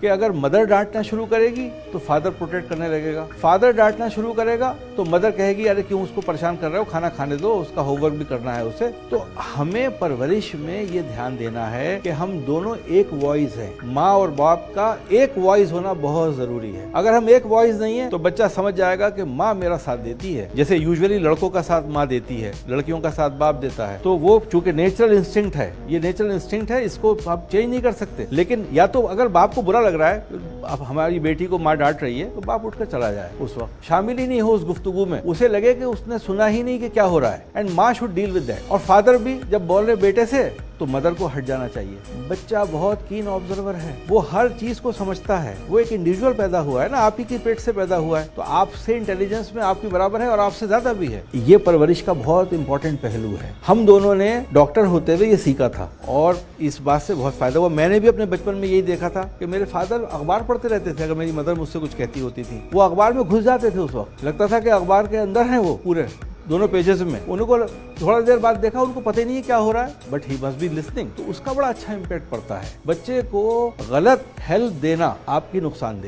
कि अगर मदर डांटना शुरू करेगी तो फादर प्रोटेक्ट करने लगेगा, फादर डांटना शुरू करेगा तो मदर कहेगी अरे क्यों उसको परेशान कर रहे हो, खाना खाने दो, उसका होमवर्क भी करना है उसे। तो हमें परवरिश में ये ध्यान देना है कि हम दोनों एक वॉइस है, माँ और बाप का एक वॉइस होना बहुत जरूरी है। अगर हम एक वॉइस नहीं है तो बच्चा समझ जाएगा कि माँ मेरा साथ देती है, जैसे यूजुअली लड़कों का साथ माँ देती है, लड़कियों का साथ बाप देता है। तो वो चूंकि नेचुरल इंस्टिंक्ट है, ये नेचुरल इंस्टिंक्ट है, इसको आप चेंज नहीं कर सकते। लेकिन या तो अगर बाप को बुरा लग रहा है, अब हमारी बेटी को माँ डांट रही है, तो बाप उठकर चला जाए, उस वक्त शामिल ही नहीं हो उस गुफ्तगू में, उसे लगे कि उसने सुना ही नहीं कि क्या हो रहा है। एंड माँ शुड डील विद दैट। और फादर भी जब बोल रहे बेटे से तो मदर को हट जाना चाहिए। बच्चा बहुत कीन ऑब्जर्वर है, वो हर चीज को समझता है, वो एक इंडिविजुअल पैदा हुआ है ना, आप ही की पेट से पैदा हुआ है, तो आपसे इंटेलिजेंस में आपकी बराबर है और आपसे ज्यादा भी है। ये परवरिश का बहुत इंपॉर्टेंट पहलू है। हम दोनों ने डॉक्टर होते हुए ये सीखा था और इस बात से बहुत फायदा हुआ। मैंने भी अपने बचपन में यही देखा था कि मेरे फादर अखबार पढ़ते रहते थे, अगर मेरी मदर मुझसे कुछ कहती होती थी, वो अखबार में घुस जाते थे। उस वक्त लगता था कि अखबार के अंदर है वो पूरे दोनों पेजेस में। उनको थोड़ा देर बाद देखा, उनको पता ही नहीं है क्या हो रहा है, but he must be listening. तो उसका बड़ा अच्छा इम्पैक्ट पड़ता है। बच्चे को गलत हेल्प देना आपकी नुकसान दे।